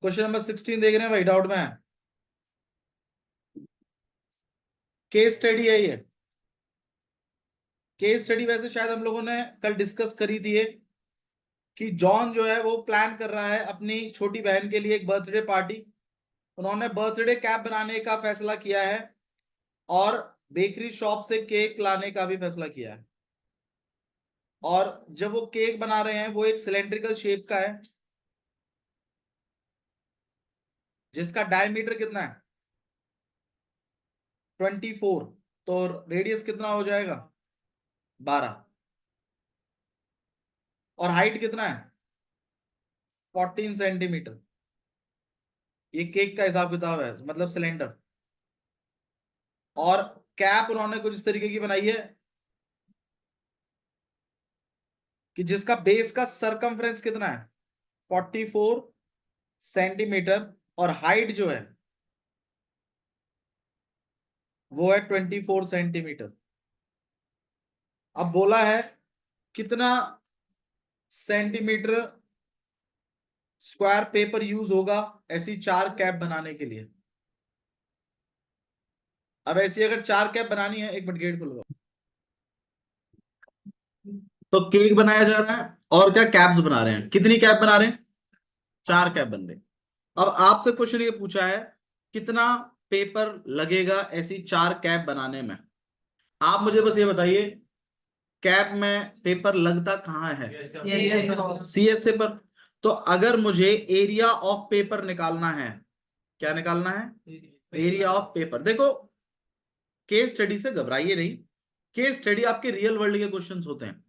Question number 16 देख रहे हैं भाई, डाउट में है? केस स्टडी है ये। केस स्टडी वैसे शायद हम लोगों ने कल डिस्कस करी थी कि जॉन जो है वो प्लान कर रहा है अपनी छोटी बहन के लिए एक बर्थडे पार्टी। उन्होंने बर्थडे कैप बनाने का फैसला किया है और बेकरी शॉप से केक लाने का भी फैसला किया है। और जब वो केक बना रहे हैं वो एक सिलेंड्रिकल शेप का है जिसका डायमीटर कितना है 24। तो रेडियस कितना हो जाएगा 12। और हाइट कितना है 14 सेंटीमीटर। ये केक का हिसाब किताब है, मतलब सिलेंडर। और कैप उन्होंने कुछ इस तरीके की बनाई है कि जिसका बेस का सरकमफ्रेंस कितना है 44 सेंटीमीटर और हाइट जो है वो है 24 सेंटीमीटर। अब बोला है कितना सेंटीमीटर स्क्वायर पेपर यूज होगा ऐसी 4 कैप बनाने के लिए। अब ऐसी अगर 4 कैप बनानी है, एक मिनट गेट खोलो। तो केक बनाया जा रहा है और क्या कैप्स बना रहे हैं। कितनी कैप बना रहे हैं 4 कैप बन रहे हैं। अब आपसे क्वेश्चन ये पूछा है कितना पेपर लगेगा ऐसी 4 कैप बनाने में। आप मुझे बस ये बताइए कैप में पेपर लगता कहाँ है सीएसए पर। तो अगर मुझे एरिया ऑफ पेपर निकालना है, क्या निकालना है एरिया ऑफ पेपर। देखो केस स्टडी से घबराइए नहीं, केस स्टडी आपके रियल वर्ल्ड के क्वेश्चंस होते हैं।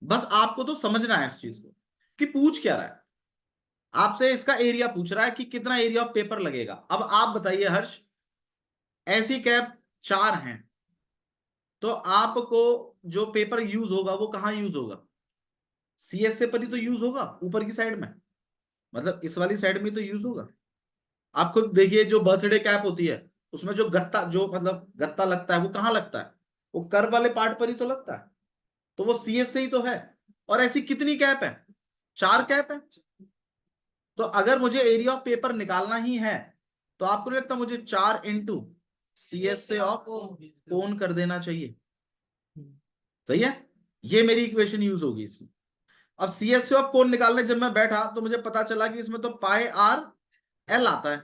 बस आपको तो समझना है इस चीज को कि पूछ क्या रहा है। आपसे इसका एरिया पूछ रहा है कि कितना एरिया ऑफ पेपर लगेगा। अब आप बताइए हर्ष, ऐसी कैप 4 हैं तो आपको जो पेपर यूज होगा वो कहां यूज होगा सीएसए पर ही तो यूज होगा, ऊपर की साइड में, मतलब इस वाली साइड में तो यूज होगा। आप खुद देखिए जो बर्थडे कैप होती है उसमें जो गत्ता, जो मतलब गत्ता लगता है वो कहां लगता है, वो कर्व वाले पार्ट पर ही तो लगता है। तो वो सीएसए ही तो है। और ऐसी कितनी कैप है 4 कैप है। तो अगर मुझे एरिया ऑफ पेपर निकालना ही है तो आपको नहीं लगता मुझे 4 इंटू सीएसए ऑफ कोन कर देना चाहिए। सही है, ये मेरी इक्वेशन यूज होगी इसमें। अब सीएसए ऑफ कोन निकालने जब मैं बैठा तो मुझे पता चला कि इसमें तो पाई आर एल आता है।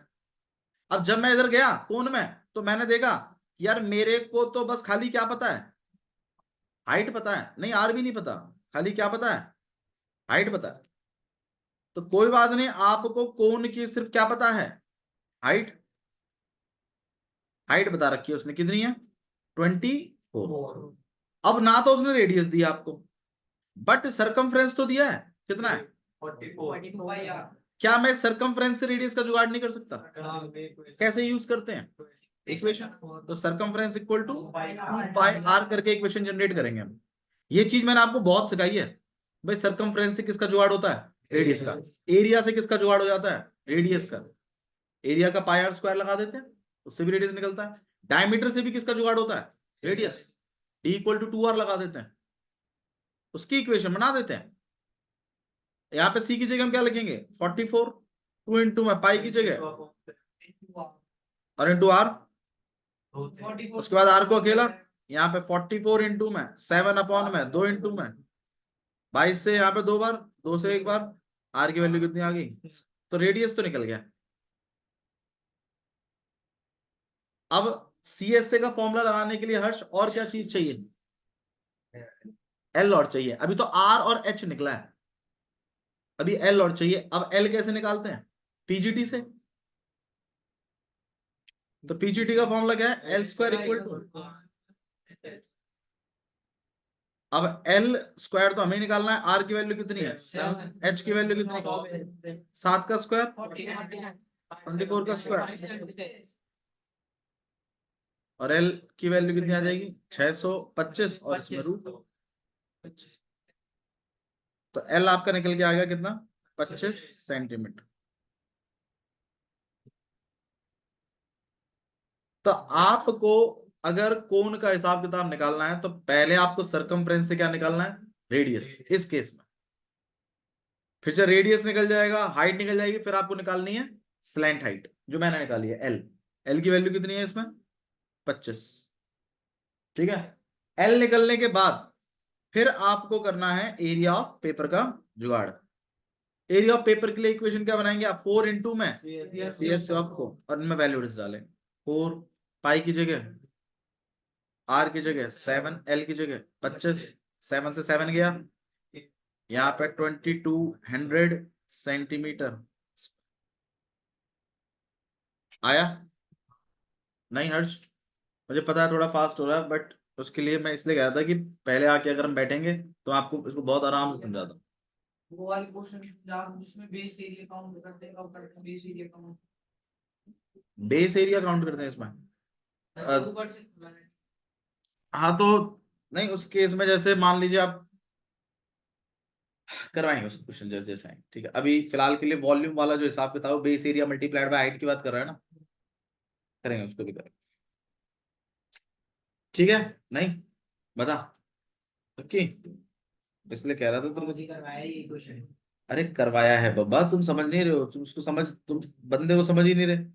अब जब मैं इधर गया कोन में तो मैंने देखा यार मेरे को तो बस खाली क्या पता है हाइट पता है, नहीं आर भी नहीं पता, खाली क्या पता है हाइट पता है। तो कोई बात नहीं, आपको कोन की सिर्फ क्या पता है हाइट। हाइट बता रखी है उसने कितनी है 24। अब ना तो उसने रेडियस दिया आपको बट सरकमफ्रेंस तो दिया है, कितना है 44। क्या मैं सरकमफ्रेंस से रेडियस का जुगाड़ नहीं कर सकता? कैसे यूज करते हैं इक्वेशन। तो circumference equal to pi r करके इक्वेशन जनरेट करेंगे हम। ये चीज मैंने आपको बहुत सिखाई है भाई। सरकमफ्रेंस से किसका जुगाड़ होता है रेडियस का। एरिया से किसका जुगाड़ हो जाता है रेडियस का। एरिया का पाई आर स्क्वायर लगा देते हैं उससे भी रेडियस निकलता है। डायमीटर से भी किसका जुगाड़ होता है radius. D equal to 2r लगा देते हैं, उसकी इक्वेशन बना देते हैं। यहाँ पे सी की जगह हम क्या लिखेंगे 44, 2 इंटू में पाई की जगह और इंटू आर। उसके बाद आर को अकेला यहाँ पे 44 इंटू में 7 अपॉन में 2 इंटू में 22 से यहाँ पे 2 बार, 2 से 1 बार। आर की वैल्यू कितनी आ गई, तो रेडियस तो निकल गया। अब सीएसए का फॉर्मूला लगाने के लिए हर्ष और क्या चीज चाहिए एल और चाहिए। अभी तो आर और एच निकला है, अभी एल और चाहिए। अब एल कैसे निकालते हैं पीजीटी से। तो पीजीटी का फॉर्मूला क्या है एल स्क्वायर इक्वल टू, अब एल स्क्वायर तो हमें निकालना है। आर की वैल्यू कितनी है एच की वैल्यू कितनी है 7 का स्क्वायर 24 का स्क्वायर और एल की वैल्यू कितनी आ जाएगी 625 और इसमें रूट। तो एल आपका निकल के आ गया कितना 25 सेंटीमीटर। तो आपको अगर कोण का हिसाब किताब निकालना है तो पहले आपको सरकमफ्रेंस से क्या निकालना है रेडियस इस केस में। फिर से रेडियस निकल जाएगा, हाइट निकल जाएगी, फिर आपको निकालनी है स्लैंट हाइट, जो मैंने निकाली है एल। एल की वैल्यू कितनी है इसमें? 25। ठीक है, एल निकलने के बाद फिर आपको करना है एरिया ऑफ पेपर का जुगाड़। एरिया ऑफ पेपर के लिए इक्वेशन क्या बनाएंगे आप? 4 इंटू में सी ऑफ को, और इनमें वैल्यूज डालें। 4 पाई की जगह आर की जगह 7, एल की जगह 25, 7 से 7 गया, यहाँ पे 2200 सेंटीमीटर आया। नहीं हर्ष, मुझे पता है थोड़ा फास्ट हो रहा है, बट उसके लिए मैं इसलिए कह रहा था कि पहले आके अगर हम बैठेंगे तो आपको इसको बहुत आराम से समझा दूं। वो वाली क्वेश्चन जिसमें बेस एरिया काउंट करते हैं, कब करते हैं base area count? Base area count करते हैं इसमें? ऊपर से हाँ तो नहीं, उस केस में जैसे मान लीजिए आप करवाएंगे उस क्वेश्चन जैसे जैसे आएंगे, ठीक है। अभी फिलहाल के लिए वॉल्यूम वाला जो हिसाब किताब base area multiplied by height की बात कर रहा है ना, करेंगे उसको भी करेंगे, ठीक है। नहीं बता, ओके, इसलिए कह रहा था तुम। करवाया ये क्वेश्चन। अरे करवाया है बाबा, तुम समझ नहीं रहे हो, तुम उसको समझ, तुम बंदे को समझ ही नहीं रहे।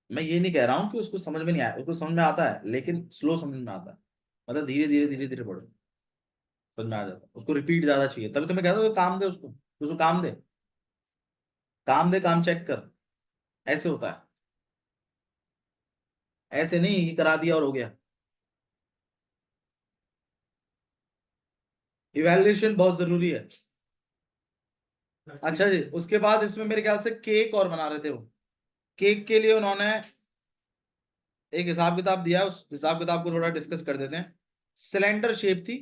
मैं ये नहीं कह रहा हूँ कि उसको समझ में नहीं आया, उसको समझ में आता है लेकिन स्लो समझ में आता है, मतलब धीरे धीरे धीरे धीरे पढ़ो, समझ में आ जाता है। उसको रिपीट ज्यादा चाहिए, तभी तो मैं कहता हूँ काम दे उसको काम दे, काम दे, काम चेक कर, ऐसे होता है। ऐसे नहीं कि करा दिया और हो गया। इवैल्यूएशन बहुत जरूरी है। अच्छा जी, उसके बाद इसमें मेरे ख्याल से केक और बना रहे थे वो। केक के लिए उन्होंने एक हिसाब किताब दिया है, उस हिसाब किताब को थोड़ा डिस्कस कर देते हैं। सिलेंडर शेप थी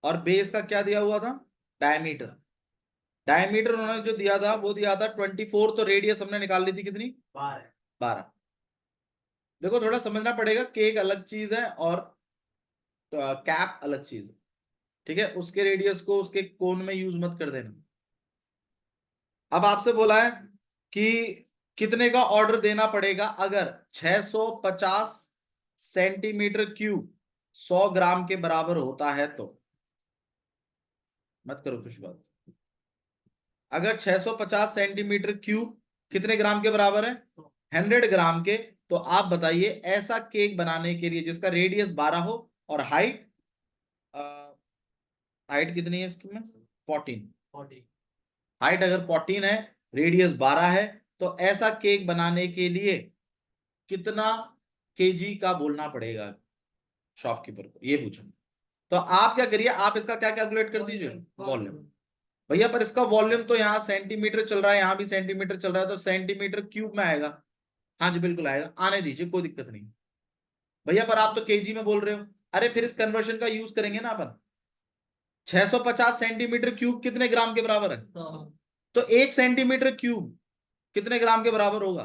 और बेस का क्या दिया हुआ था? डायमीटर। डायमीटर उन्होंने जो दिया था वो दिया था 24, तो रेडियस हमने निकाल ली थी कितनी? 12। देखो थोड़ा समझना पड़ेगा, केक अलग चीज है और कैप अलग चीज है, ठीक है। उसके रेडियस को उसके कोन में यूज मत कर देना। अब आपसे बोला है कि कितने का ऑर्डर देना पड़ेगा अगर 650 सेंटीमीटर क्यूब 100 ग्राम के बराबर होता है तो। मत करो कुछ बात। अगर 650 सेंटीमीटर क्यूब कितने ग्राम के बराबर है? 100 ग्राम के। तो आप बताइए ऐसा केक बनाने के लिए जिसका रेडियस 12 हो और हाइट, हाइट कितनी है इसकी में? 14। हाइट अगर 14 है, रेडियस 12 है, तो ऐसा केक बनाने के लिए कितना केजी का बोलना पड़ेगा शॉपकीपर को, ये पूछो। तो आप क्या करिए, आप इसका क्या कैलकुलेट कर दीजिए? वॉल्यूम। भैया पर इसका वॉल्यूम तो यहाँ सेंटीमीटर चल रहा है, यहाँ भी सेंटीमीटर चल रहा है, तो सेंटीमीटर क्यूब में आएगा। हाँ जी बिल्कुल आएगा, आने दीजिए, कोई दिक्कत नहीं। भैया पर आप तो केजी में बोल रहे हो। अरे फिर इस कन्वर्शन का यूज करेंगे ना अपन। 650 सेंटीमीटर क्यूब कितने ग्राम के बराबर है? तो 1 सेंटीमीटर क्यूब कितने ग्राम के बराबर होगा?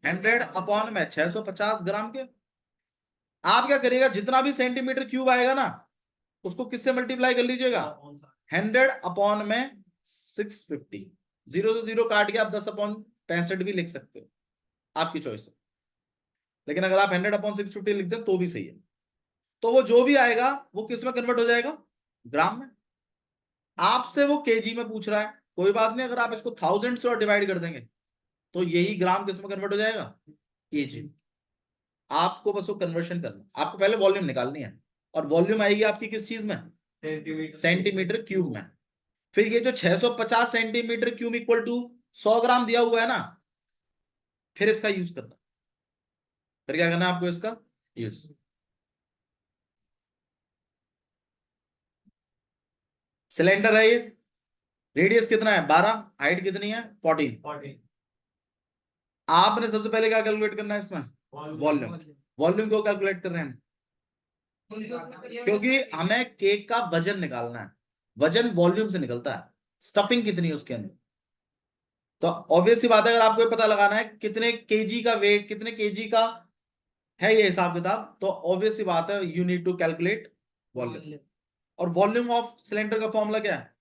100 अपॉन में 650 ग्राम के। आप क्या करिएगा, जितना भी सेंटीमीटर क्यूब आएगा ना उसको किससे मल्टीप्लाई कर लीजिएगा? 100 अपॉन में 650। 0 से 0 काट के आप 10/65 भी लिख सकते हो, आपकी चॉइस है। लेकिन अगर आप 100/650 लिखते हैं तो भी सही है। तो वो जो भी आएगा वो किस में कन्वर्ट हो जाएगा? ग्राम में। आपसे वो केजी में पूछ रहा है, कोई बात नहीं, अगर आप इसको 1000 से और डिवाइड कर देंगे तो यही ग्राम किस में कन्वर्ट हो जाएगा? केजी। आपको बस वो कन्वर्शन करना, आपको पहले वॉल्यूम निकालनी है, और वॉल्यूम आएगी आपकी किस चीज में? सेंटीमीटर क्यूब में। फिर ये जो 650 सेंटीमीटर क्यूब इक्वल टू 100 ग्राम दिया हुआ है ना, फिर इसका यूज करना। फिर क्या करना है आपको इसका यूज? सिलेंडर है ये, रेडियस कितना है? 12, हाइट कितनी है? 14। आपने सबसे पहले क्या कैलकुलेट करना है इसमें? वॉल्यूम। वॉल्यूम को कैलकुलेट कर रहे हैं क्योंकि हमें केक का वजन निकालना है। वजन वॉल्यूम से निकलता है, स्टफिंग कितनी है उसके अंदर। तो ऑब्वियस सी बात है, अगर आपको ये पता लगाना है कितने केजी का वेट, कितने केजी का है ये हिसाब किताब, तो ऑब्वियस सी बात है you need to calculate volume. और वॉल्यूम ऑफ सिलेंडर का फॉर्मूला क्या है?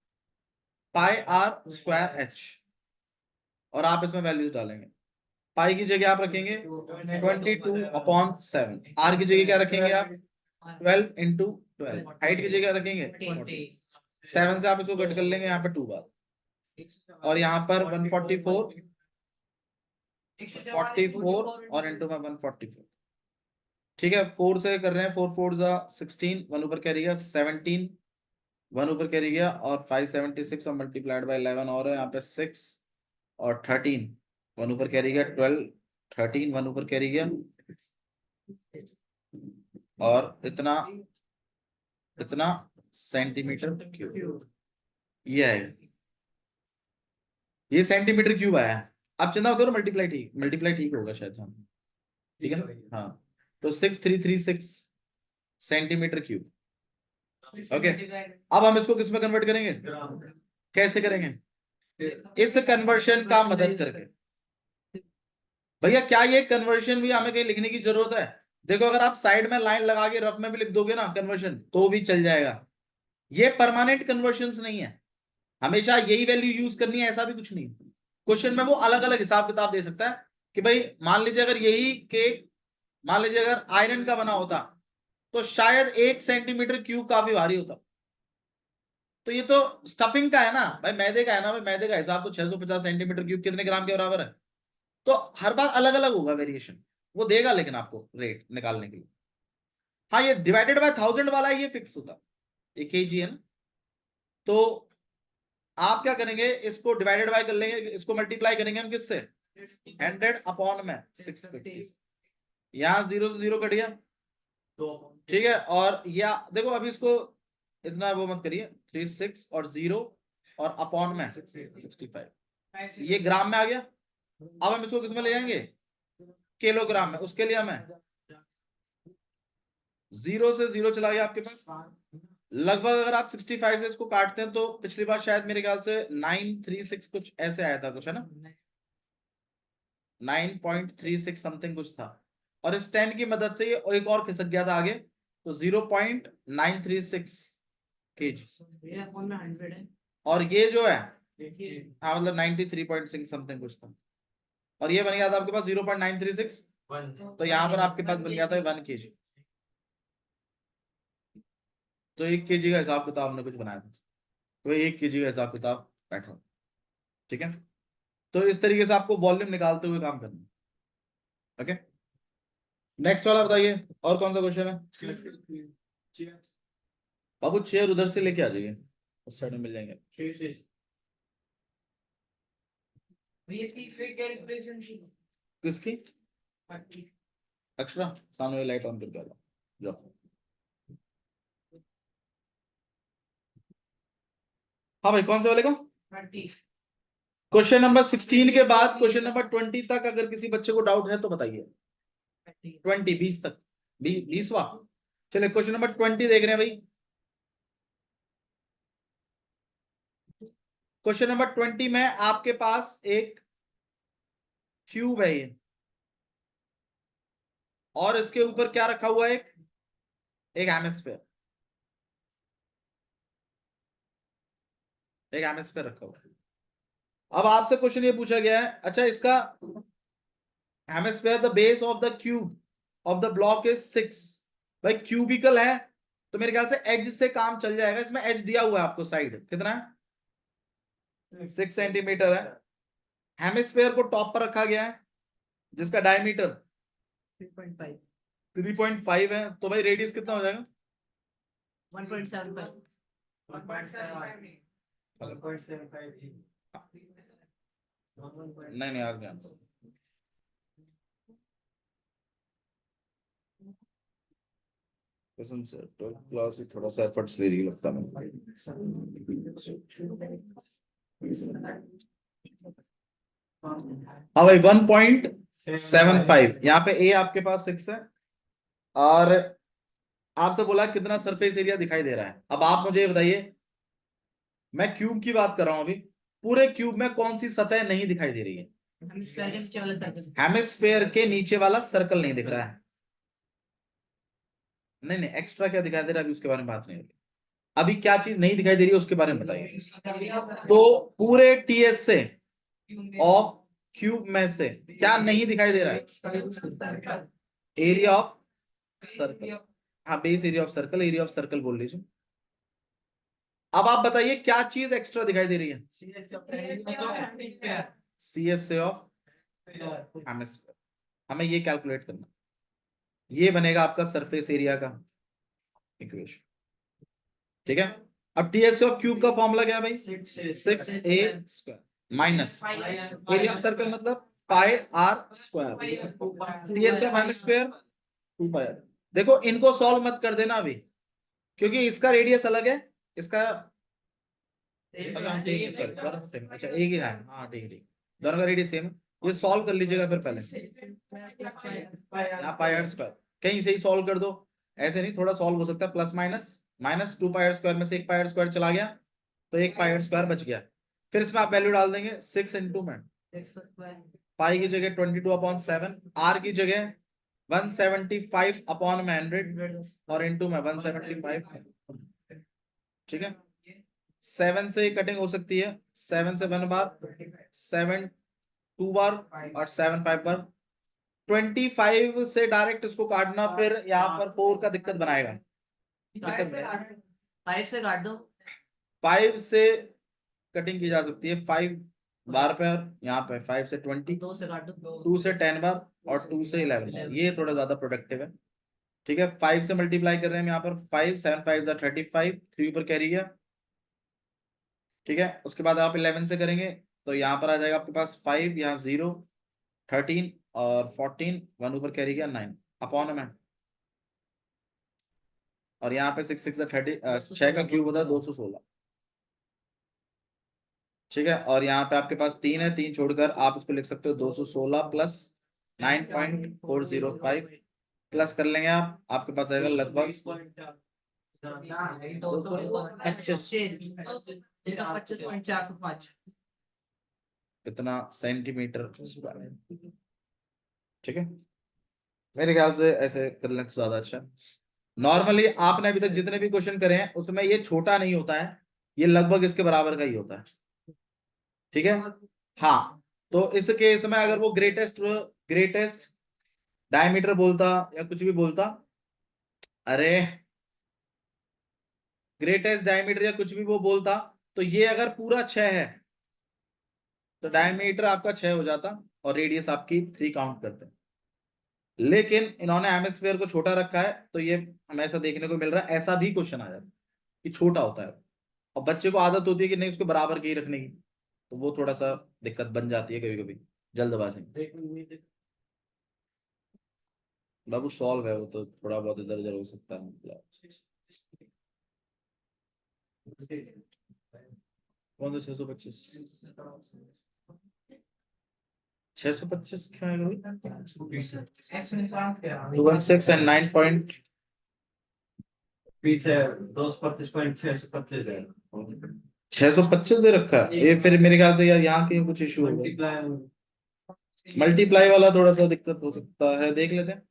Pi r square h. और आप इसमें वैल्यूज डालेंगे। पाई की जगह आप रखेंगे 22/7। आर की जगह क्या रखेंगे आप? 12 × 12। हाइट की जगह रखेंगे 40। 7 से आप इसको कट कर लेंगे, यहाँ पे 2 बार, और यहाँ पर 144 44 और इंटू में 144, ठीक है। 4 से कर रहे हैं, 4 4 जा 16, 1 ऊपर कैरी गया 17, 1 ऊपर कैरी गया, और 576 और मल्टीप्लाइड बाय 11 और यहाँ पे 6 और 13, 1 ऊपर कैरी गया 12, 13 1 ऊपर कैरी गया, और इतना इतना सेंटीमीटर क्यूब, ये है, ये सेंटीमीटर क्यूब आया। अब चिंता करो, मल्टीप्लाई ठीक होगा शायद, हाँ ठीक है ना, हाँ। तो 6336 सेंटीमीटर क्यूब। ओके, अब हम इसको किस में कन्वर्ट करेंगे, कैसे करेंगे, इस कन्वर्शन का मदद करके। भैया क्या ये कन्वर्शन भी हमें कहीं लिखने की जरूरत है? देखो, अगर आप साइड में लाइन लगा के रफ में भी लिख दोगे ना कन्वर्शन, तो भी चल जाएगा। ये परमानेंट कन्वर्शंस नहीं है, हमेशा यही वैल्यू यूज करनी है, ऐसा भी कुछ नहीं। क्वेश्चन में वो अलग अलग हिसाब किताब दे सकता है कि भाई मान लीजिए अगर यही केक, मान लीजिए अगर आयरन का बना होता, तो शायद 1 सेंटीमीटर क्यूब काफी भारी होता। तो ये तो स्टफिंग का है ना भाई, मैदे का है ना भाई, मैदे का हिसाब तो 650 सेंटीमीटर क्यूब कितने ग्राम के बराबर है। तो हर बार अलग अलग होगा वेरिएशन, वो देगा लेकिन आपको रेट निकालने के लिए। हाँ, ये डिवाइडेड बाय 1000 वाला ये फिक्स होता, ये केजी है ना। तो आप क्या करेंगे, इसको डिवाइडेड बाय कर लेंगे, इसको मल्टीप्लाई करेंगे हम किससे, 100 अपॉन में 650, यहाँ 0 से 0 कट गया, ठीक है। और या देखो अभी इसको इतना वो मत करिए, 36 और 0 और अपॉन में 65, ये ग्राम में आ गया। अब हम इसको किस में ले जाएंगे, किलोग्राम में। उसके लिए हमें 0 से 0 चला गया आपके पास, लगभग अगर आप 65 से इसको काटते हैं तो पिछली बार शायद मेरे ख्याल से 936 कुछ ऐसे आया था, कुछ है ना, 9.36 समथिंग कुछ था। और इस 10 की मदद से ये एक और खिसक गया था आगे, तो 0.936 kg। और ये जो है, हाँ मतलब 93.6 समथिंग कुछ था, और ये बन गया था आपके पास 0.936, तो यहाँ पर आपके पास बन गया था 1 kg। तो 1 kg का हिसाब किताब हमने कुछ बनाया था, तो 1 kg का हिसाब किताब बैठा, ठीक है। तो इस तरीके से आपको वॉल्यूम निकालते हुए काम करना है। ओके, नेक्स्ट वाला बताइए, और कौन सा क्वेश्चन है बाबू? चेयर उधर से लेके आ जाइए, उस साइड में मिल जाएंगे। किसकी? अक्षरा, सामने वाली लाइट ऑन करके आ जाओ। हाँ भाई, कौन से वाले का? क्वेश्चन नंबर 16 के बाद क्वेश्चन नंबर 20 तक अगर किसी बच्चे को डाउट है तो बताइए। 20 तक, 20वां। चलिए क्वेश्चन नंबर 20 देख रहे हैं भाई। क्वेश्चन नंबर 20 में आपके पास एक क्यूब है ये, और इसके ऊपर क्या रखा हुआ है, एक हेमिस्फीयर, एक हेमिस्फीयर रखा हुआ है। अब आपसे क्वेश्चन ये पूछा गया है, अच्छा इसका hemisphere, the base of the cube of the block is 6, भाई क्यूबिकल है, तो मेरे ख्याल से एज से काम चल जाएगा। इसमें एज दिया हुआ है आपको, साइड कितना है, 6 सेंटीमीटर है। हेमिस्फीयर को टॉप पर रखा गया है, जिसका डायमीटर 3.5 है, तो भाई रेडियस कितना हो जाएगा, 1.75। नहीं नहीं, आ गया कसम से, 12th क्लास से थोड़ा सा एफर्ट्स ले रही लगता है मुझे। हाँ भाई, 1.75, यहाँ पे ए आपके पास 6 है, और आपसे बोला कितना सरफेस एरिया दिखाई दे रहा है। अब आप मुझे ये बताइए, मैं क्यूब की बात कर रहा हूं अभी, पूरे क्यूब में कौन सी सतह नहीं दिखाई दे रही है, हेमिस्फेयर के नीचे वाला सर्कल नहीं दिख रहा है। नहीं नहीं, एक्स्ट्रा क्या दिखाई दे रहा है अभी उसके बारे में बात नहीं होगी, अभी क्या चीज नहीं दिखाई दे रही है उसके बारे में बताइए। तो पूरे टीएस से, ऑफ क्यूब में से क्या नहीं दिखाई दे रहा है, एरिया ऑफ सर्कल। हाँ, base area of circle, area of circle बोल लीजिए। अब आप बताइए क्या चीज एक्स्ट्रा दिखाई दे रही है? CSA of hemisphere. हमें ये कैलकुलेट करना, ये बनेगा आपका सरफेस एरिया का इक्वेशन। ठीक है, अब TSA ऑफ क्यूब का फॉर्मूला क्या है भाई? 6a² minus area of circle मतलब pi r square, TSA of hemisphere 2 pi. देखो इनको सॉल्व मत कर देना अभी, क्योंकि इसका रेडियस अलग है, इसका अच्छा एक ही है, हाँ ठीक ठीक, दोनों का रेडियस सेम है। ये सॉल्व कर लीजिएगा फिर पहले, यहाँ पाई आर स्क्वायर कहीं से ही सॉल्व कर दो, ऐसे नहीं, थोड़ा सॉल्व हो सकता है, plus minus minus 2 pi r square में से 1 पाई आर स्क्वायर चला गया तो 1 पाई आर स्क्वायर बच गया। फिर इसमें आप वैल्यू डाल देंगे 6 इंटू में पाई की जगह 22/7, आर की जगह 175/100 और इंटू में 175। ठीक है, 7 से कटिंग हो सकती है, 7 से 1 बार, 7 2 बार और 7 5 बार। 25 से डायरेक्ट इसको काटना फिर यहाँ पर 4 का दिक्कत बनाएगा। 5 से काट दो, 5 से कटिंग की जा सकती है 5 बार पे, और यहाँ पे 5 से 20, 2 से काट दो, 2 से 10 बार और 2 से 11 बार, ये थोड़ा ज्यादा प्रोडक्टिव है। ठीक है, 5 से मल्टीप्लाई कर रहे हैं यहाँ पर, 5 7 5 35, 3 ऊपर कैरी गया। ठीक है, उसके बाद आप 11 से करेंगे तो यहाँ पर आ जाएगा आपके पास 5, यहाँ 0, 13 और 14, 1 ऊपर कैरी गया 9 अपॉन में, और यहाँ पे 6 6 30, 6 का क्यूब होता है 216। ठीक है, और यहाँ पे आपके पास 3 है, 3 छोड़कर आप इसको लिख सकते हो 216 प्लस 9.405 प्लस कर लेंगे आप, आपके पास आएगा लगभग 25.405। कितना सेंटीमीटर स्क्वायर। ठीक है, मेरे ख्याल से ऐसे कर लें तो ज्यादा अच्छा। नॉर्मली आपने अभी तक जितने भी क्वेश्चन करे हैं उसमें ये छोटा नहीं होता है, ये लगभग इसके बराबर का ही होता है। ठीक है, हाँ, तो इस केस में अगर वो ग्रेटेस्ट डायमीटर बोलता या कुछ भी बोलता, अरे ग्रेटेस्ट डायमीटर या कुछ भी वो बोलता, तो ये अगर पूरा 6 है तो डायमीटर आपका 6 हो जाता और रेडियस आपकी 3 काउंट करते हैं। लेकिन इन्होंने हेमिस्फीयर को छोटा रखा है तो ये हमें ऐसा देखने को मिल रहा है, ऐसा भी क्वेश्चन आ जाता है कि छोटा होता है, और बच्चे को आदत होती है कि नहीं उसको बराबर की ही रखने की, तो वो थोड़ा सा दिक्कत बन जाती है कभी कभी जल्दबाजी में। बाबू सॉल्व है वो तो, थोड़ा बहुत इधर उधर हो सकता है मतलब। कौन सा 625? 625 क्यों है भाई? 216 एंड 9 पॉइंट पीछे 225.625 है। 625 दे रखा है ये, फिर मेरे ख्याल से यार यहाँ के कुछ इशू होगा, मल्टीप्लाई वाला थोड़ा सा दिक्कत हो सकता है, देख लेते हैं।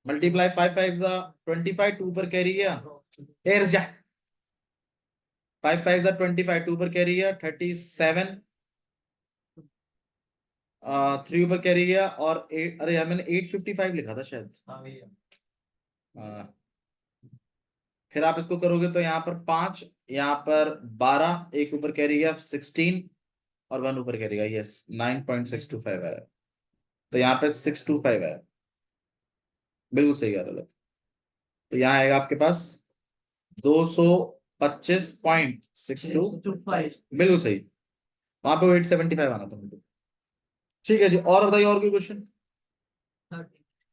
मल्टीप्लाई 5 5 25, 2 पर कैरी गया, ए रुक जा, 5 5 25, 2 पर कैरी गया 37, 3 ऊपर कैरी गया और 8, अरे यार मैंने 855 लिखा था शायद। फिर आप इसको करोगे तो यहाँ पर 5, यहाँ पर 12, एक ऊपर कैरी गया 16 और 1 ऊपर कैरी गया, यस 9.625 है, तो यहाँ पे 625 है, बिल्कुल सही कह रहे हो। तो यहाँ आएगा आपके पास 225.62, बिल्कुल सही, वहां पे 875 आना था मुझे। ठीक है जी, और बताइए और कोई क्वेश्चन?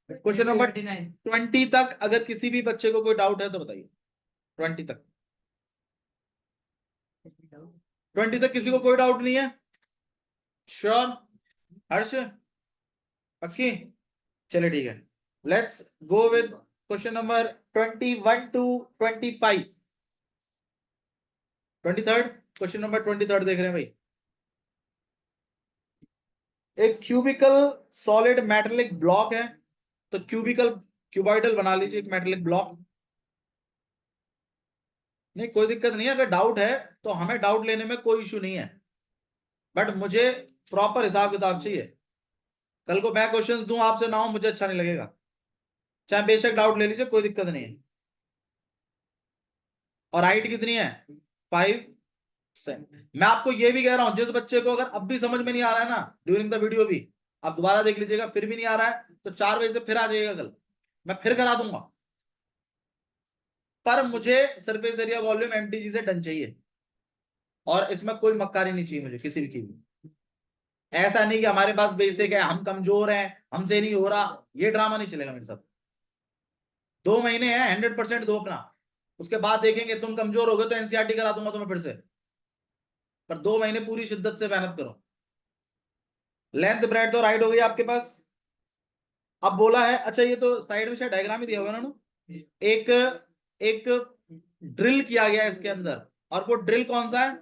क्वेश्चन नंबर 20 तक अगर किसी भी बच्चे को कोई डाउट है तो बताइए। 20 तक, 20 तक किसी को कोई डाउट नहीं है? श्योर? हर्ष पक्की? चलिए ठीक है, let's go with question number 21 to 25। 23rd question number 23rd देख रहे हैं भाई। एक क्यूबिकल सॉलिड मेटेलिक ब्लॉक है, तो क्यूबॉइडल बना लीजिए एक मेटेलिक ब्लॉक। नहीं कोई दिक्कत नहीं है, अगर डाउट है तो हमें डाउट लेने में कोई इशू नहीं है, बट मुझे प्रॉपर हिसाब किताब चाहिए। कल को मैं क्वेश्चंस दूं आपसे ना हो, मुझे अच्छा नहीं लगेगा। चाहे बेशक डाउट ले लीजिए, कोई दिक्कत नहीं है। और हाइट कितनी है 5 सेंट। मैं आपको ये भी कह रहा हूं, जिस बच्चे को अगर अब भी समझ में नहीं आ रहा है ना ड्यूरिंग द वीडियो भी, आप दोबारा देख लीजिएगा, फिर भी नहीं आ रहा है तो 4 बजे से फिर आ जाइएगा कल, मैं फिर करा दूंगा। पर मुझे सरफेस एरिया वॉल्यूम एमटीजी से डन चाहिए, और इसमें कोई मक्कारी नहीं चाहिए मुझे किसी की भी। ऐसा नहीं कि हमारे पास बेसिक है, हम कमजोर हैं, हमसे नहीं हो रहा, ये ड्रामा नहीं चलेगा मेरे साथ। 2 महीने हैं, 100% दो अपना, उसके बाद देखेंगे तुम कमजोर हो गए तो एनसीईआरटी करा दूंगा तुम्हें फिर से। पर 2 महीने पूरी शिद्दत से मेहनत करो। लेंथ ब्रेड्थ और हाइट हो गई आपके पास। अब बोला है, अच्छा ये तो साइड में शायद डायग्राम ही दिया हुआ है ना, एक एक ड्रिल किया गया है इसके अंदर, और वो ड्रिल कौन सा है,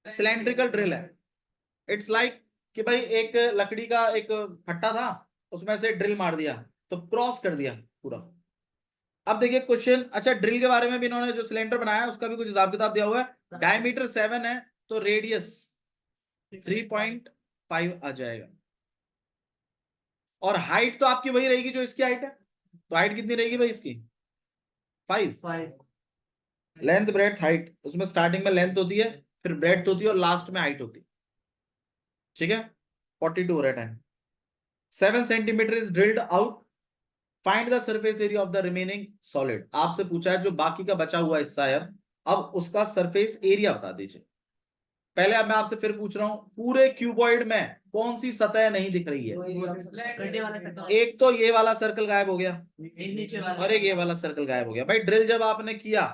सिलेंड्रिकल ड्रिल है। इट्स लाइक कि भाई एक लकड़ी का एक फट्टा था, उसमें से ड्रिल मार दिया तो क्रॉस कर दिया पूरा। अब देखिए क्वेश्चन, अच्छा ड्रिल के बारे में भी इन्होंने जो सिलेंडर बनाया है उसका भी कुछ हिसाब किताब दिया हुआ है। डायमीटर 7 है तो रेडियस 3.5 आ जाएगा, और हाइट तो आपकी वही रहेगी जो इसकी हाइट है, तो हाइट कितनी रहेगी भाई इसकी 5। लेंथ ब्रेड्थ हाइट, उसमें स्टार्टिंग में लेंथ होती है, फिर ब्रेड्थ होती है, और लास्ट में हाइट होती है। ठीक है, 42 हो रहा है time. 7 centimetre is drilled out, find the surface area of the remaining solid. आपसे पूछा है जो बाकी का बचा हुआ हिस्सा है, अब उसका सरफेस एरिया बता दीजिए। पहले अब मैं आपसे फिर पूछ रहा हूं, पूरे क्यूबॉइड में कौन सी सतह नहीं दिख रही है। एक तो ये वाला सर्कल गायब हो गया, और एक ये वाला सर्कल गायब हो गया। भाई ड्रिल जब आपने किया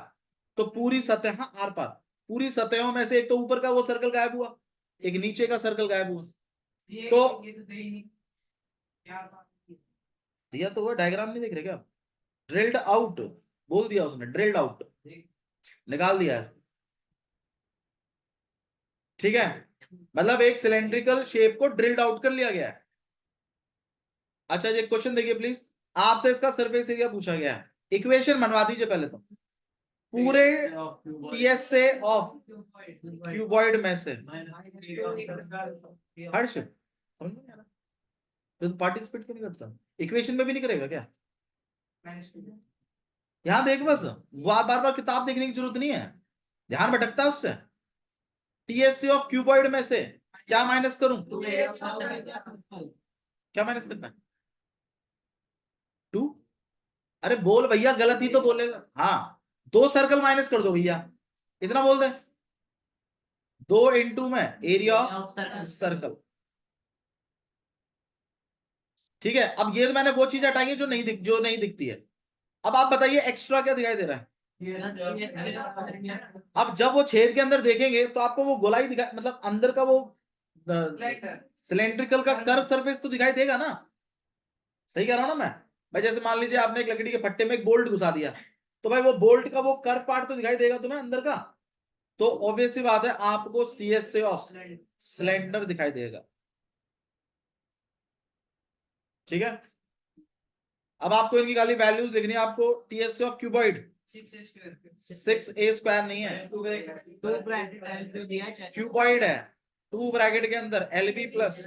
तो पूरी सतह आर पार, पूरी सतहों में से एक तो ऊपर का वो सर्कल गायब हुआ, एक नीचे का सर्कल गायब हुआ। तो दिया तो वो डायग्राम नहीं देख रहे क्या, ड्रिल्ड आउट बोल दिया उसने, ड्रिल्ड आउट निकाल दिया है। ठीक है, मतलब एक सिलेंड्रिकल शेप को ड्रिल्ड आउट कर लिया गया है। अच्छा ये क्वेश्चन देखिए प्लीज, आपसे इसका सरफेस एरिया पूछा गया है, इक्वेशन बनवा दीजिए पहले तो, पूरे टीएस से ऑफ क्यूबॉइड में से। हर्ष समझ में आ रहा, तो पार्टिसिपेट क्यों नहीं करता, इक्वेशन में भी नहीं करेगा क्या। यहां देख बस, बार बार किताब देखने की जरूरत नहीं है, ध्यान भटकता है उससे। टीएससी ऑफ क्यूबॉइड में से क्या माइनस करूं, क्या माइनस करना है 2। अरे बोल भैया, गलत ही तो बोलेगा। हाँ 2 सर्कल माइनस कर दो भैया, इतना बोल दे, 2 में एरिया ऑफ सर्कल। ठीक है, अब ये तो मैंने वो चीज हटाई है जो नहीं दिखती है। अब आप बताइए एक्स्ट्रा क्या दिखाई दे रहा है। अब जब वो छेद के अंदर देखेंगे तो आपको वो गोलाई दिखा, मतलब अंदर का वो सिलेंड्रिकल का कर्व सरफेस तो दिखाई देगा ना। सही कह रहा हूं ना मैं। भाई जैसे मान लीजिए आपने एक लकड़ी के फट्टे में एक बोल्ट घुसा दिया, तो भाई वो बोल्ट का वो कर्व पार्ट तो दिखाई देगा तुम्हें अंदर का। तो ऑब्वियस सी बात है आपको सीएस से ऑफ सिलेंडर दिखाई देगा। ठीक है, अब आपको इनकी खाली वैल्यूज लिखनी है, आपको टीएस ऑफ क्यूबॉइड 6a² नहीं है, क्यूबॉइड है, 2 ब्रैकेट के अंदर L B plus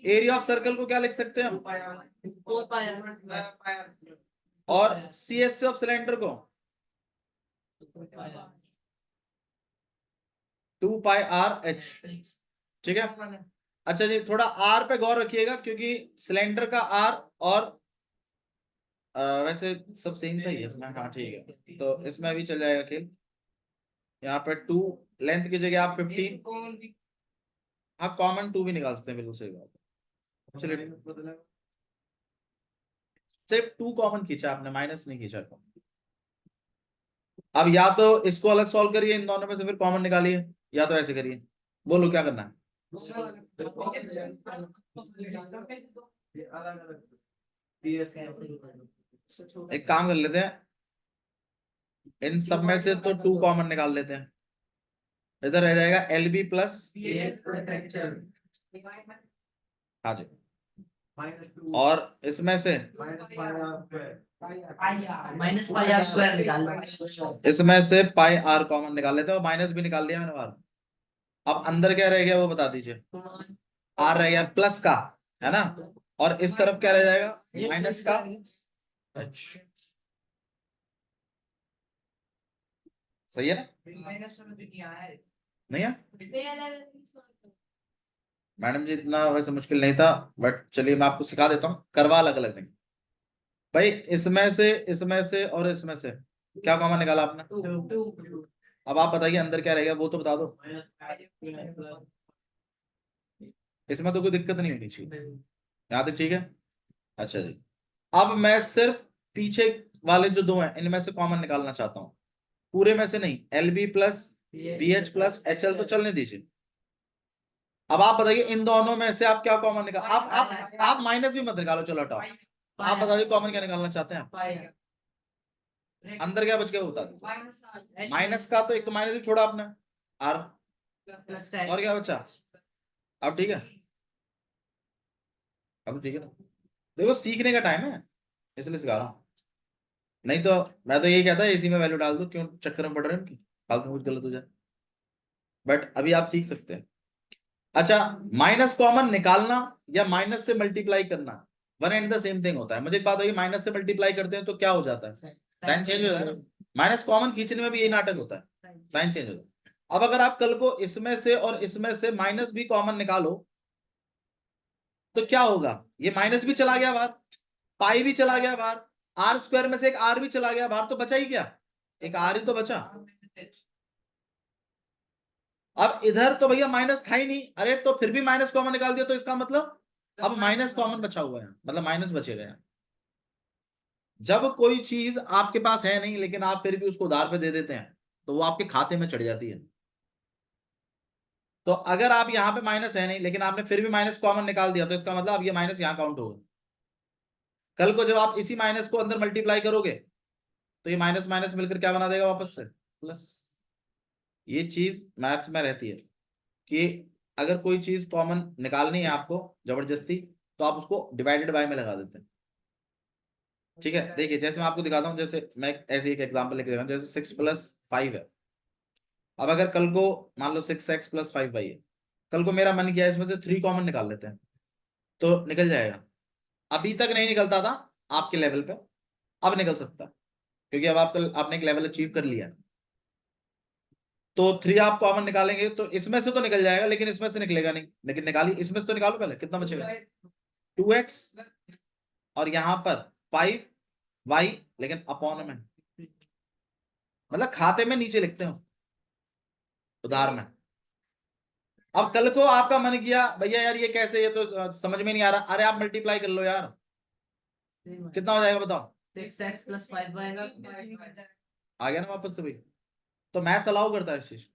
area of circle को क्या लिख सकते हैं हम, और सीएस ऑफ सिलेंडर को 2πr/h। ठीक है, अच्छा जी थोड़ा आर पे गौर रखिएगा, क्योंकि सिलेंडर का आर और वैसे सब सेम सही है इसमें। हाँ ठीक है, तो इसमें भी चल जाएगा खेल। यहाँ पे 2 लेंथ की जगह आप 15, हाँ कॉमन 2 भी निकाल सकते हैं, बिल्कुल सही बात है। चलिए सिर्फ 2 कॉमन खींचा आपने, माइनस नहीं खींचा। अब या तो इसको अलग सॉल्व करिए इन दोनों में से, फिर कॉमन निकालिए, या तो ऐसे करिए, बोलो क्या करना है। एक काम कर लेते हैं, इन सब में से तो 2 कॉमन निकाल लेते हैं, इधर रह जाएगा एलबी प्लस, हाँ जी, और इसमें से -πr² निकाल लो। इसमें से पाई आर कॉमन निकाल लेते हैं, और माइनस भी निकाल लिया मैंने बाहर। अब अंदर क्या रह गया वो बता दीजिए, आर रह गया प्लस का, है ना, और इस तरफ क्या रह जाएगा माइनस का। सही है ना? माइनस में तो नहीं आया है। नहीं है मैडम जी, इतना वैसे मुश्किल नहीं था, बट चलिए मैं आपको सिखा देता हूँ, करवा अलग अलग देंगे भाई। इसमें से और इसमें से क्या कॉमन निकाला आपने? टू अब आप बताइए अंदर क्या रहेगा वो तो बता दो। इसमें तो कोई दिक्कत नहीं होनी चाहिए, यहाँ तक ठीक है। अच्छा जी, अब मैं सिर्फ पीछे वाले जो दो हैं इनमें से कॉमन निकालना चाहता हूँ, पूरे में से नहीं। L B plus B H plus H L तो चलने दीजिए। अब आप बताइए इन दोनों में से आप क्या कॉमन निकाल, आप माइनस भी मत निकालो, चलो हटाओ। आप बताइए कॉमन क्या निकालना चाहते हैं आप? अंदर क्या बच गया वो बता दीजिए। माइनस का तो एक तो माइनस भी छोड़ा आपने, आर, और क्या बचा? अब ठीक है, अब ठीक है ना? देखो सीखने का टाइम है इसलिए सिखा रहा हूँ, नहीं तो मैं तो यही कहता है इसी में वैल्यू डाल दो, क्यों चक्कर में पड़ रहे हैं उनकी, फालतू कुछ गलत हो जाए। बट अभी आप सीख सकते हैं। अच्छा, माइनस कॉमन निकालना या माइनस से मल्टीप्लाई करना one and the same thing होता है। मुझे एक बात है, माइनस से मल्टीप्लाई करते हैं तो क्या हो जाता है? साइन चेंज हो जाता है। माइनस कॉमन खींचने में भी यही नाटक होता है, साइन चेंज हो जाता है। अब अगर आप कल को इसमें से और इसमें से माइनस भी कॉमन निकालो तो क्या होगा? ये माइनस भी चला गया बाहर, पाई भी चला गया बाहर, आर स्क्वायर में से एक आर भी चला गया बाहर, तो बचा ही क्या? एक आर ही तो बचा। अब इधर तो भैया माइनस था ही नहीं, अरे तो फिर भी माइनस कॉमन निकाल दिया तो इसका मतलब अब माइनस कॉमन बचा हुआ है, मतलब माइनस बचेगा यहाँ। जब कोई चीज आपके पास है नहीं लेकिन आप फिर भी उसको उधार पे दे देते हैं तो वो आपके खाते में चढ़ जाती है। तो अगर आप यहाँ पे माइनस है नहीं लेकिन आपने फिर भी माइनस कॉमन निकाल दिया तो इसका मतलब अब ये माइनस यहाँ काउंट होगा। कल को जब आप इसी माइनस को अंदर मल्टीप्लाई करोगे तो ये माइनस माइनस मिलकर क्या बना देगा वापस से? प्लस। ये चीज मैथ्स में रहती है कि अगर कोई चीज कॉमन निकालनी है आपको जबरदस्ती, तो आप उसको डिवाइडेड बाय में लगा देते हैं। ठीक है, देखिए जैसे मैं आपको दिखाता हूँ, जैसे मैं ऐसे एक एग्जांपल लेके दे रहा हूँ, जैसे 6 + 5 है। अब अगर कल को मान लो 6x + 5y है, कल को मेरा मन किया इसमें से 3 कॉमन निकाल लेते हैं तो निकल जाएगा। अभी तक नहीं निकलता था आपके लेवल पे, अब निकल सकता है क्योंकि अब आपने एक लेवल अचीव कर लिया। तो 3 आप कॉमन निकालेंगे तो इसमें से तो निकल जाएगा लेकिन इसमें से निकलेगा नहीं, लेकिन निकालिए इसमें से तो निकालो पहले, कितना बचेगा? 2x और यहां पर 5y, लेकिन अपॉन में, मतलब खाते में नीचे लिखते हो उधार में। अब कल को आपका मन किया भैया यार ये कैसे, ये तो समझ में नहीं आ रहा, अरे आप मल्टीप्लाई कर लो यार, कितना हो जाएगा बताओ? 6x + 5y आ गया ना वापस से भाई? तो मैथ्स अलाउ करता है इस चीज।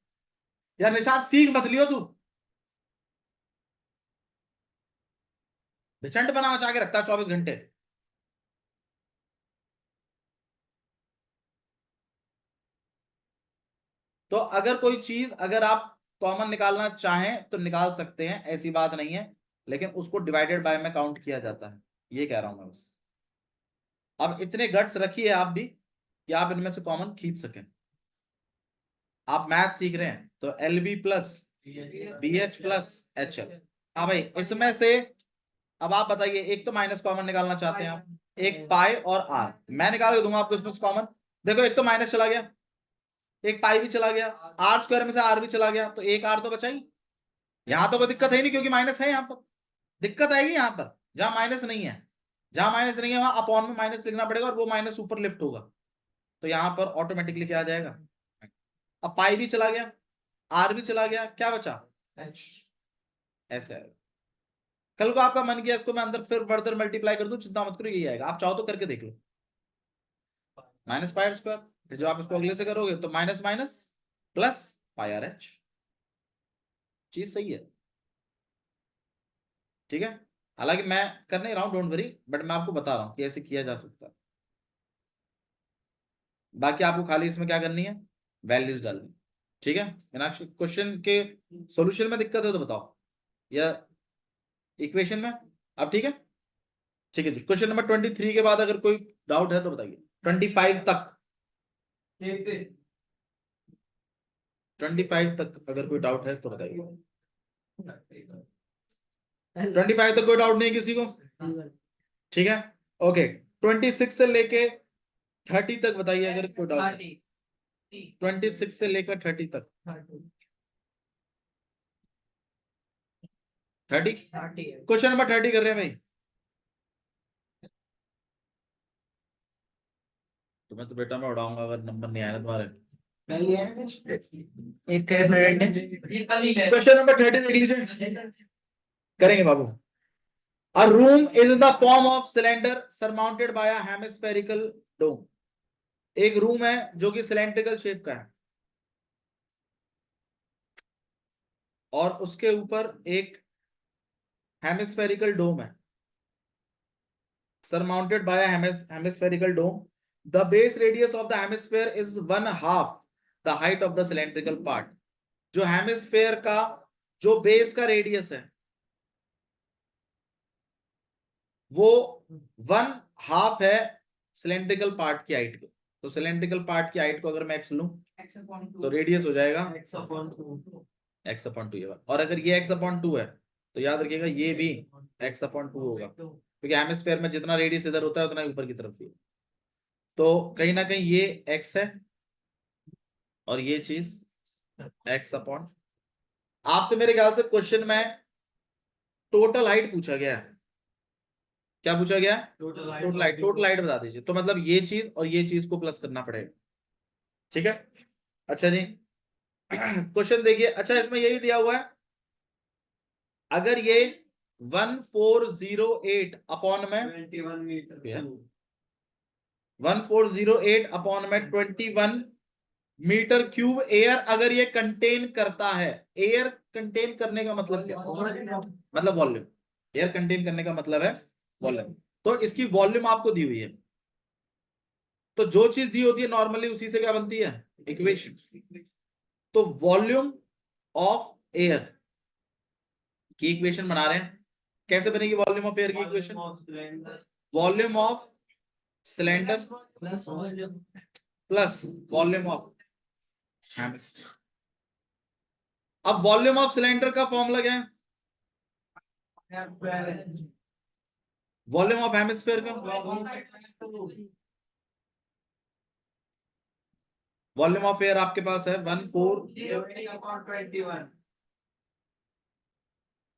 यार निशांत सीख मत लियो तू, भिचंड बना मचा के रखता है 24 घंटे। तो अगर कोई चीज अगर आप कॉमन निकालना चाहें तो निकाल सकते हैं, ऐसी बात नहीं है, लेकिन उसको डिवाइडेड बाय में काउंट किया जाता है, ये कह रहा हूं मैं बस। अब इतने गट्स रखिए आप भी कि आप इनमें से कॉमन खींच सकें। आप मैथ सीख रहे हैं तो L B plus B H plus H L. हाँ भाई, इसमें से अब आप बताइए, एक तो माइनस कॉमन निकालना चाहते हैं आप, एक पाई और आर, मैं निकाल के दूंगा आपको इसमें से कॉमन। देखो एक तो माइनस चला गया, एक पाई भी चला गया, आर स्क्वायर में से आर भी चला गया, तो एक आर तो बचा ही। यहां तो कोई दिक्कत है नहीं क्योंकि माइनस है, यहां पर दिक्कत आएगी यहां पर जहां माइनस नहीं है। जहां माइनस नहीं है वहां अपॉन में माइनस लिखना पड़ेगा और वो माइनस ऊपर लिफ्ट होगा, तो यहां पर ऑटोमेटिकली क्या आ जाएगा? अब पाई भी चला गया, आर भी चला गया, क्या बचा? ऐसे आएगा। कल को आपका मन किया इसको मैं अंदर फिर फर्दर मल्टीप्लाई कर दूं, चिंता मत करो यही आएगा, आप चाहो तो करके देख लो। -πr², फिर जब आप इसको अगले से करोगे तो माइनस माइनस प्लस πrh। चीज सही है, ठीक है। हालांकि मैं कर नहीं रहा हूं, डोंट वरी, बट मैं आपको बता रहा हूं कि ऐसे किया जा सकता है। बाकी आपको खाली इसमें क्या करनी है? वैल्यूज डालनी, ठीक है। मीनाक्षी, क्वेश्चन के सॉल्यूशन में दिक्कत है तो बताओ, या इक्वेशन में? अब ठीक है, ठीक है जी। क्वेश्चन नंबर 23 के बाद अगर कोई डाउट है तो बताइए। 25 तक, 25 तक अगर कोई डाउट है तो बताइए। 25 तक कोई डाउट नहीं किसी को? ठीक है, ओके। 26 से लेके 30 तक बताइए अगर कोई डाउट है। 26 से लेकर 30 तक। 30 क्वेश्चन नंबर 30 कर रहे हैं भाई। तुम्हें तो बेटा मैं उड़ाऊंगा अगर नंबर नहीं आया ना तुम्हारे। एक क्वेश्चन नंबर 30 देख लीजिए, करेंगे बाबू। A room is in the form of cylinder surmounted by a hemispherical dome. एक रूम है जो कि सिलेंड्रिकल शेप का है और उसके ऊपर एक हेमिस्फेरिकल डोम है, surmounted by a hemispherical dome. The base radius of the hemisphere is 1/2 the height of the cylindrical part. जो हेमिस्फेयर का जो बेस का रेडियस है वो 1/2 है सिलेंड्रिकल पार्ट की हाइट को। तो सिलेंड्रिकल पार्ट की हाइट को अगर मैं x लूं तो रेडियस हो जाएगा x/2। और अगर ये x/2 है तो याद रखिएगा ये भी x/2 होगा, क्योंकि हेमिस्फेयर में जितना रेडियस इधर होता है उतना ऊपर की तरफ भी। तो कहीं ना कहीं ये x है और ये चीज x/। आपसे मेरे ख्याल से क्वेश्चन में टोटल हाइट पूछा गया है। क्या पूछा गया? Total height. टोटल हाइट बता दीजिए। तो मतलब ये चीज और ये चीज को प्लस करना पड़ेगा, ठीक है। अच्छा जी क्वेश्चन देखिए। अच्छा इसमें ये भी दिया हुआ है, अगर ये 1408 अपॉन में 21 मीटर 1408 अपॉन में 21 मीटर क्यूब एयर अगर ये कंटेन करता है। एयर कंटेन करने का मतलब क्या? मतलब वॉल्यूम। एयर कंटेन करने का मतलब है वॉल्यूम। तो इसकी वॉल्यूम आपको दी हुई है, तो जो चीज दी होती है नॉर्मली उसी से क्या बनती है? इक्वेशन। तो वॉल्यूम ऑफ एयर की इक्वेशन बना रहे हैं। कैसे बनेगी वॉल्यूम ऑफ एयर की equation? Volume of cylinder plus volume of hemisphere. अब वॉल्यूम ऑफ सिलेंडर का फॉर्मूला क्या है? वॉल्यूम ऑफ हेमिस्फीयर का वॉल्यूम ऑफ एयर आपके पास है 1408/21।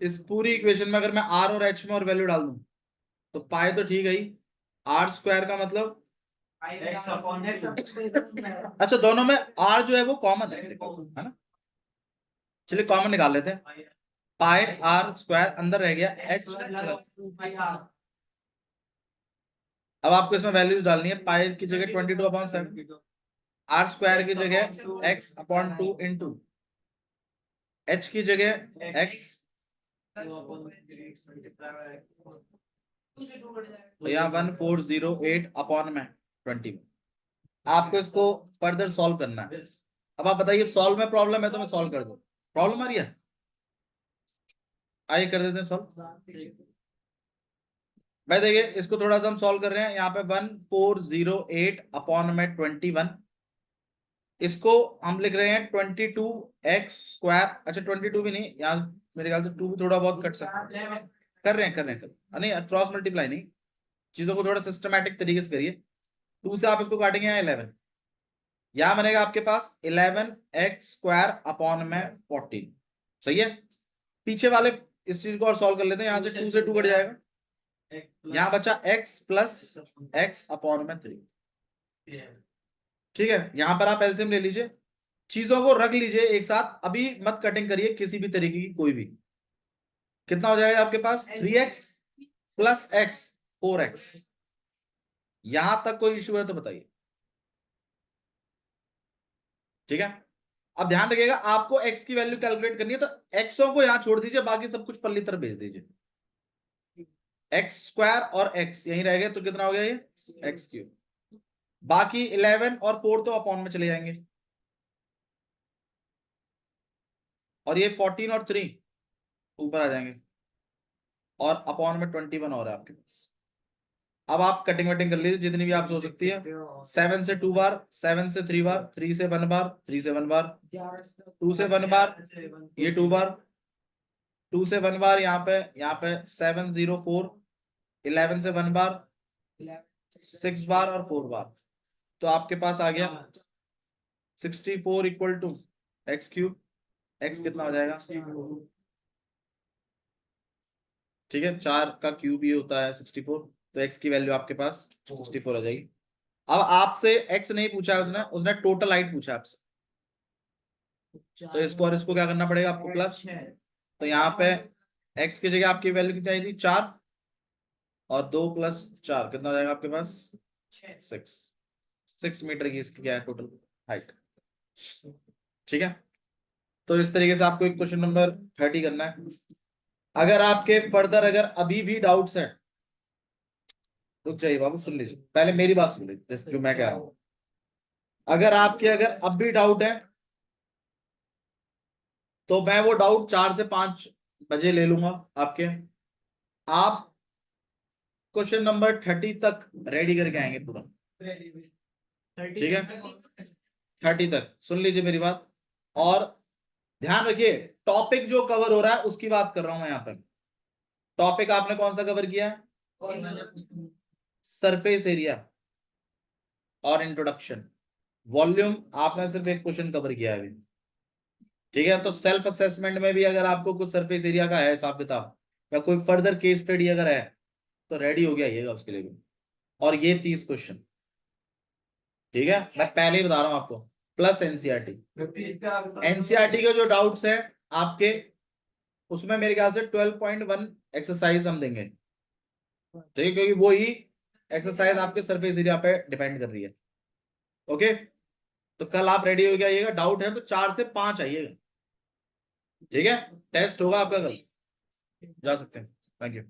इस पूरी इक्वेशन में अगर मैं आर और एच में और वैल्यू डाल दूं तो पाए तो ठीक है ही, आर स्क्वायर का मतलब अच्छा दोनों में आर जो है वो कॉमन है ना। चलिए कॉमन निकाल लेते हैं। पाई आर स्क्वायर अंदर रह गया एच। अब आपको इसमें वैल्यूज डालनी है। पाई की जगह 22/7, आर स्क्वायर की जगह x/2 इंटू एच की जगह x। तो यहाँ 1408 अपॉन में 21। आपको इसको फर्दर सॉल्व करना है। अब आप बताइए सॉल्व में प्रॉब्लम है तो मैं सॉल्व कर दूं। प्रॉब्लम आ रही है, आइए कर देते हैं सॉल्व। भाई देखिए इसको थोड़ा सा हम सॉल्व कर रहे हैं। यहाँ पे 1408 अपॉन में 21, इसको हम लिख रहे हैं 22x²। अच्छा 22 भी नहीं, यहाँ मेरे ख्याल से 2 भी थोड़ा बहुत कट सकता है। कर रहे हैं नहीं क्रॉस मल्टीप्लाई नहीं, चीजों को थोड़ा सिस्टमैटिक तरीके से करिए। 2 से आप इसको काटेंगे यहाँ 11, यहाँ बनेगा आपके पास 11x² अपॉन में 14। सही है। पीछे वाले इस चीज को और सॉल्व कर लेते हैं। यहाँ से 2 से 2 कट जाएगा, यहाँ बचा x प्लस x अपॉन में 3। ठीक है। यहां पर आप एलसीएम ले लीजिए, चीजों को रख लीजिए एक साथ, अभी मत कटिंग करिए किसी भी तरीके की कोई भी। कितना हो जाएगा आपके पास? 3x plus x 4x। यहां तक कोई इश्यू है तो बताइए, ठीक है। अब ध्यान रखिएगा आपको x की वैल्यू कैलकुलेट करनी है, तो xओं को यहां छोड़ दीजिए, बाकी सब कुछ पल्ली तरफ भेज दीजिए। x² और x यहीं रह गए तो कितना हो गया ये x³। बाकी 11 और 4 तो अपॉन में चले जाएंगे, और ये 14 और 3 ऊपर आ जाएंगे, और अपॉन में 21 और है आपके पास। अब आप कटिंग वटिंग कर लीजिए जितनी भी आप हो सकती है। 7 से 2 बार, 7 से 3 बार, 3 से 1 बार, 3 से 1 बार, 2 से 1 बार, ये 2 बार, 2 से 1 बार, यहाँ पे 7 0 4, 11 से 1 बार, 6 बार और 4 बार। तो आपके पास आ गया 64 equal to X cube, X कितना हो जाएगा, ठीक है, 4 का क्यूब ही होता है 64, तो एक्स की वैल्यू आपके पास 64 हो जाएगी। अब आपसे एक्स नहीं पूछा है उसने, उसने टोटल हाइट पूछा है आपसे, तो इसको और इसको क्या करना पड़ेगा आपको, प्लस। तो यहाँ पे एक्स की जगह आपकी वैल्यू कितनी आई थी, 4, और 2 + 4 कितना हो जाएगा आपके पास, 6 मीटर की इसकी क्या है टोटल हाइट। ठीक है, तो इस तरीके से आपको एक क्वेश्चन नंबर 30 करना है। अगर आपके फर्दर अगर अभी भी डाउट्स हैं, रुक जाइए बाबू, सुन लीजिए पहले मेरी बात सुन लीजिए, जैसे जो मैं कह रहा हूं। अगर आपके अगर अब भी डाउट है तो मैं वो डाउट 4 से 5 बजे ले लूंगा आपके। आप क्वेश्चन नंबर 30 तक रेडी करके आएंगे पूरा, ठीक है, 30 तक सुन लीजिए मेरी बात। और ध्यान रखिए, टॉपिक जो कवर हो रहा है उसकी बात कर रहा हूं मैं यहाँ पे। टॉपिक आपने कौन सा कवर किया है, सरफेस एरिया और इंट्रोडक्शन। वॉल्यूम आपने सिर्फ एक क्वेश्चन कवर किया है अभी, ठीक है। तो सेल्फ असेसमेंट में भी अगर आपको कुछ सरफेस एरिया का है हिसाब किताब या कोई फर्दर केस स्टडी अगर है तो रेडी हो गया आइएगा उसके लिए भी। और ये 30 क्वेश्चन, ठीक है, मैं पहले ही बता रहा हूं आपको, प्लस एनसीईआरटी। एनसीईआरटी के जो डाउट्स है आपके, उसमें मेरे ख्याल से 12.1 एक्सरसाइज हम देंगे, ठीक है, क्योंकि वो ही एक्सरसाइज आपके सरफेस एरिया पे डिपेंड कर रही है। ओके, तो कल आप रेडी हो जाइएगा, डाउट है तो 4 से 5 आइएगा, ठीक है। टेस्ट होगा आपका कल, जा सकते हैं। Thank you.